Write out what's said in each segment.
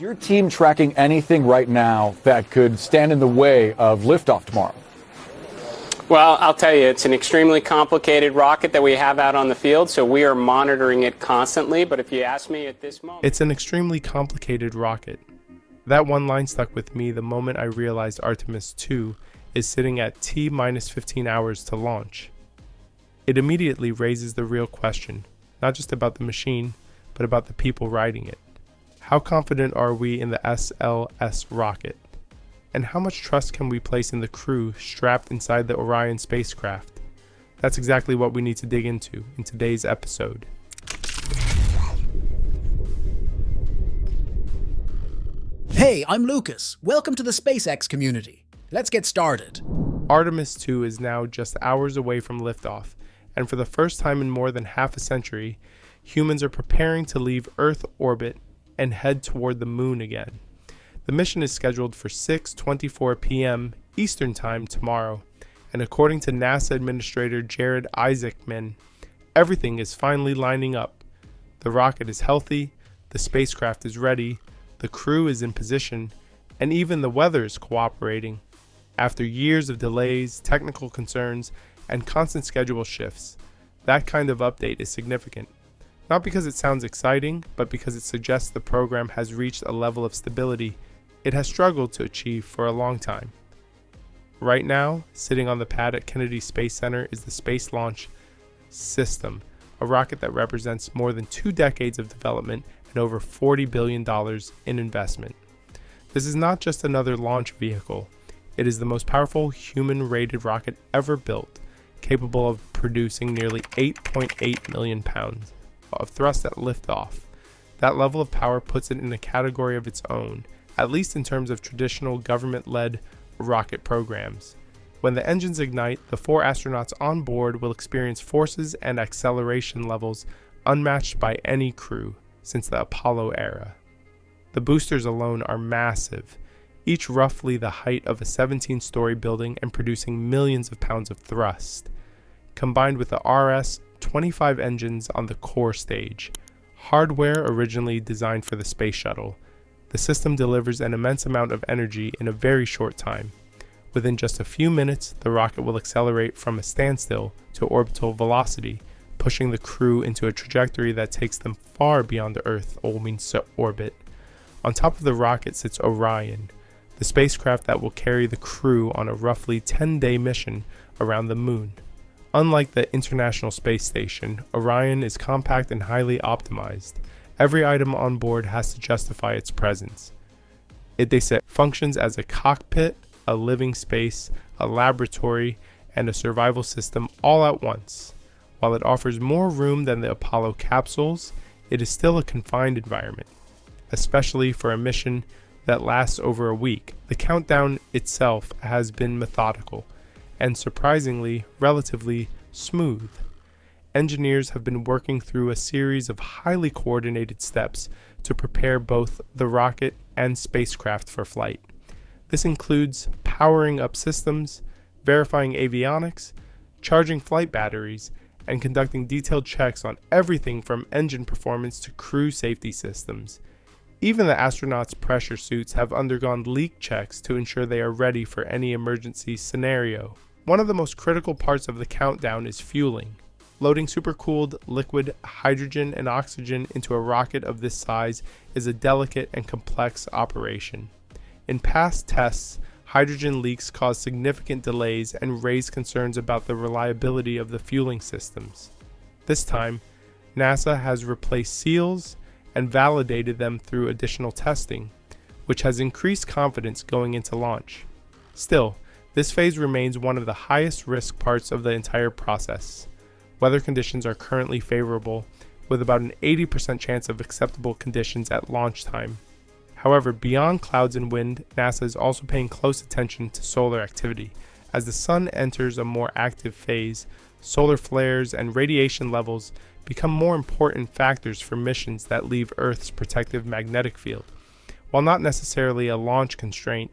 Is your team tracking anything right now that could stand in the way of liftoff tomorrow? Well, I'll tell you, it's an extremely complicated rocket that we have out on the field, so we are monitoring it constantly. But if you ask me at this moment... It's an extremely complicated rocket. That one line stuck with me the moment I realized Artemis II is sitting at T-minus 15 hours to launch. It immediately raises the real question, not just about the machine, but about the people riding it. How confident are we in the SLS rocket? And how much trust can we place in the crew strapped inside the Orion spacecraft? That's exactly what we need to dig into in today's episode. Hey, I'm Lucas. Welcome to the SpaceX community. Let's get started. Artemis II is now just hours away from liftoff, and for the first time in more than half a century, humans are preparing to leave Earth orbit and head toward the moon again. The mission is scheduled for 6:24 p.m. Eastern Time tomorrow, and according to NASA Administrator Jared Isaacman, everything is finally lining up. The rocket is healthy, the spacecraft is ready, the crew is in position, and even the weather is cooperating. After years of delays, technical concerns, and constant schedule shifts, that kind of update is significant. Not because it sounds exciting, but because it suggests the program has reached a level of stability it has struggled to achieve for a long time. Right now, sitting on the pad at Kennedy Space Center is the Space Launch System, a rocket that represents more than 2 decades of development and over $40 billion in investment. This is not just another launch vehicle. It is the most powerful human-rated rocket ever built, capable of producing nearly 8.8 million pounds of thrust at liftoff. That level of power puts it in a category of its own, at least in terms of traditional government-led rocket programs. When the engines ignite, the 4 astronauts on board will experience forces and acceleration levels unmatched by any crew since the Apollo era. The boosters alone are massive, each roughly the height of a 17-story building and producing millions of pounds of thrust. Combined with the T-5 engines on the core stage, hardware originally designed for the Space Shuttle, the system delivers an immense amount of energy in a very short time. Within just a few minutes, the rocket will accelerate from a standstill to orbital velocity, pushing the crew into a trajectory that takes them far beyond the Earth's orbit. On top of the rocket sits Orion, the spacecraft that will carry the crew on a roughly 10-day mission around the moon. Unlike the International Space Station, Orion is compact and highly optimized. Every item on board has to justify its presence. They say functions as a cockpit, a living space, a laboratory, and a survival system all at once. While it offers more room than the Apollo capsules, it is still a confined environment, especially for a mission that lasts over a week. The countdown itself has been methodical and surprisingly relatively smooth. Engineers have been working through a series of highly coordinated steps to prepare both the rocket and spacecraft for flight. This includes powering up systems, verifying avionics, charging flight batteries, and conducting detailed checks on everything from engine performance to crew safety systems. Even the astronauts' pressure suits have undergone leak checks to ensure they are ready for any emergency scenario. One of the most critical parts of the countdown is fueling. Loading supercooled liquid hydrogen and oxygen into a rocket of this size is a delicate and complex operation. In past tests, hydrogen leaks caused significant delays and raised concerns about the reliability of the fueling systems. This time, NASA has replaced seals and validated them through additional testing, which has increased confidence going into launch. Still, this phase remains one of the highest risk parts of the entire process. Weather conditions are currently favorable, with about an 80% chance of acceptable conditions at launch time. However, beyond clouds and wind, NASA is also paying close attention to solar activity. As the sun enters a more active phase, solar flares and radiation levels become more important factors for missions that leave Earth's protective magnetic field. While not necessarily a launch constraint,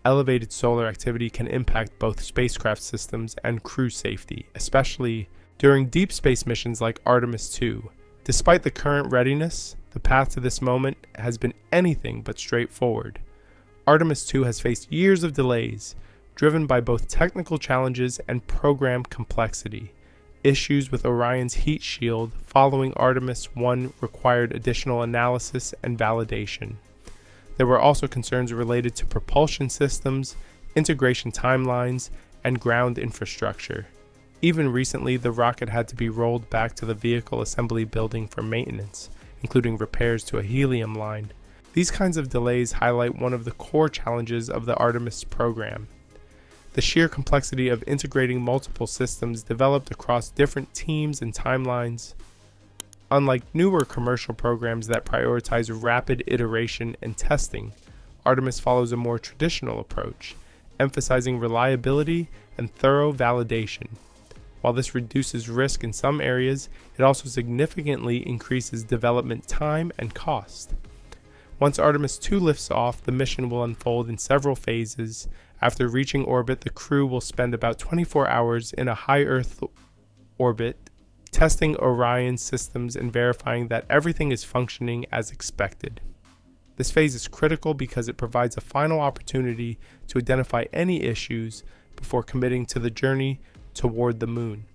elevated solar activity can impact both spacecraft systems and crew safety, especially during deep space missions like Artemis II. Despite the current readiness, the path to this moment has been anything but straightforward. Artemis II has faced years of delays, driven by both technical challenges and program complexity. Issues with Orion's heat shield following Artemis I required additional analysis and validation. There were also concerns related to propulsion systems, integration timelines, and ground infrastructure. Even recently, the rocket had to be rolled back to the vehicle assembly building for maintenance, including repairs to a helium line. These kinds of delays highlight one of the core challenges of the Artemis program: the sheer complexity of integrating multiple systems developed across different teams and timelines. Unlike newer commercial programs that prioritize rapid iteration and testing, Artemis follows a more traditional approach, emphasizing reliability and thorough validation. While this reduces risk in some areas, it also significantly increases development time and cost. Once Artemis II lifts off, the mission will unfold in several phases. After reaching orbit, the crew will spend about 24 hours in a high Earth orbit, testing Orion's systems and verifying that everything is functioning as expected. This phase is critical because it provides a final opportunity to identify any issues before committing to the journey toward the moon.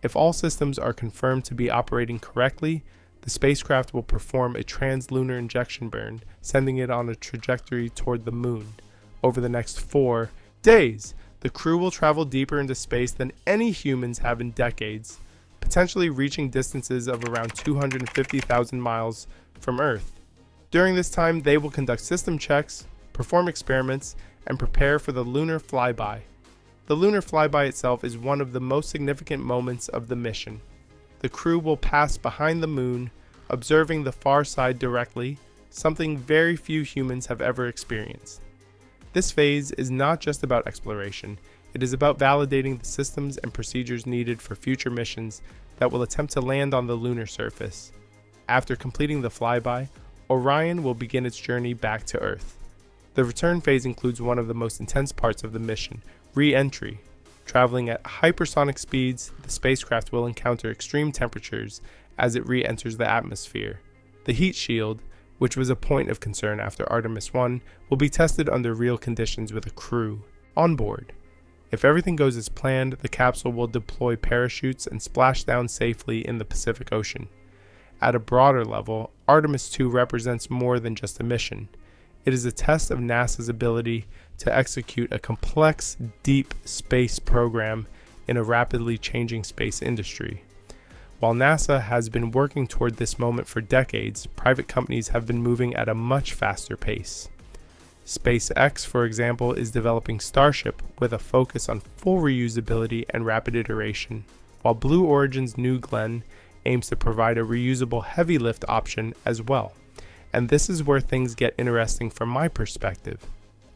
If all systems are confirmed to be operating correctly, the spacecraft will perform a translunar injection burn, sending it on a trajectory toward the moon. Over the next 4 days, the crew will travel deeper into space than any humans have in decades, potentially reaching distances of around 250,000 miles from Earth. During this time, they will conduct system checks, perform experiments, and prepare for the lunar flyby. The lunar flyby itself is one of the most significant moments of the mission. The crew will pass behind the moon, observing the far side directly, something very few humans have ever experienced. This phase is not just about exploration, it is about validating the systems and procedures needed for future missions that will attempt to land on the lunar surface. After completing the flyby, Orion will begin its journey back to Earth. The return phase includes one of the most intense parts of the mission, re-entry. Traveling at hypersonic speeds, the spacecraft will encounter extreme temperatures as it re-enters the atmosphere. The heat shield, which was a point of concern after Artemis I, will be tested under real conditions with a crew on board. If everything goes as planned, the capsule will deploy parachutes and splash down safely in the Pacific Ocean. At a broader level, Artemis II represents more than just a mission. It is a test of NASA's ability to execute a complex, deep space program in a rapidly changing space industry. While NASA has been working toward this moment for decades, private companies have been moving at a much faster pace. SpaceX, for example, is developing Starship with a focus on full reusability and rapid iteration, while Blue Origin's New Glenn aims to provide a reusable heavy lift option as well. And this is where things get interesting from my perspective.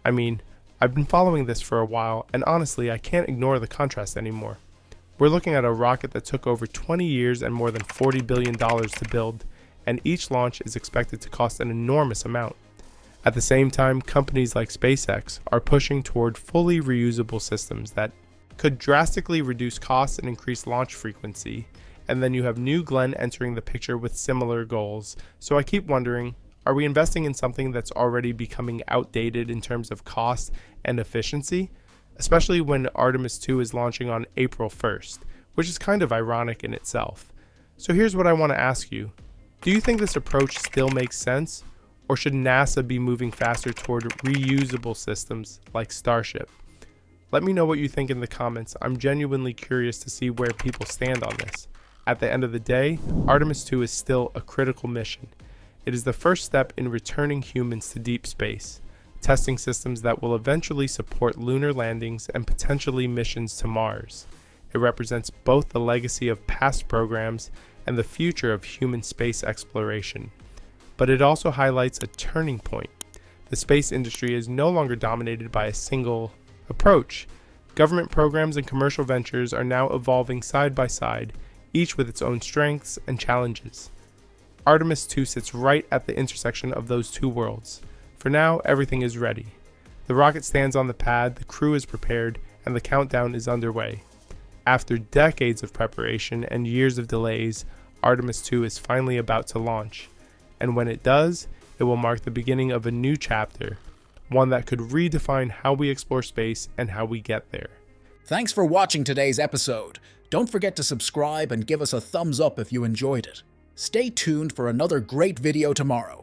I mean, I've been following this for a while, and honestly, I can't ignore the contrast anymore. We're looking at a rocket that took over 20 years and more than $40 billion to build, and each launch is expected to cost an enormous amount. At the same time, companies like SpaceX are pushing toward fully reusable systems that could drastically reduce costs and increase launch frequency. And then you have New Glenn entering the picture with similar goals. So I keep wondering, are we investing in something that's already becoming outdated in terms of cost and efficiency? Especially when Artemis II is launching on April 1st, which is kind of ironic in itself. So here's what I want to ask you. Do you think this approach still makes sense? Or should NASA be moving faster toward reusable systems like Starship? Let me know what you think in the comments. I'm genuinely curious to see where people stand on this. At the end of the day, Artemis II is still a critical mission. It is the first step in returning humans to deep space, testing systems that will eventually support lunar landings and potentially missions to Mars. It represents both the legacy of past programs and the future of human space exploration. But it also highlights a turning point. The space industry is no longer dominated by a single approach. Government programs and commercial ventures are now evolving side by side, each with its own strengths and challenges. Artemis II sits right at the intersection of those two worlds. For now, everything is ready. The rocket stands on the pad, the crew is prepared, and the countdown is underway. After decades of preparation and years of delays, Artemis II is finally about to launch. And when it does, it will mark the beginning of a new chapter, one that could redefine how we explore space and how we get there. Thanks for watching today's episode. Don't forget to subscribe and give us a thumbs up if you enjoyed it. Stay tuned for another great video tomorrow.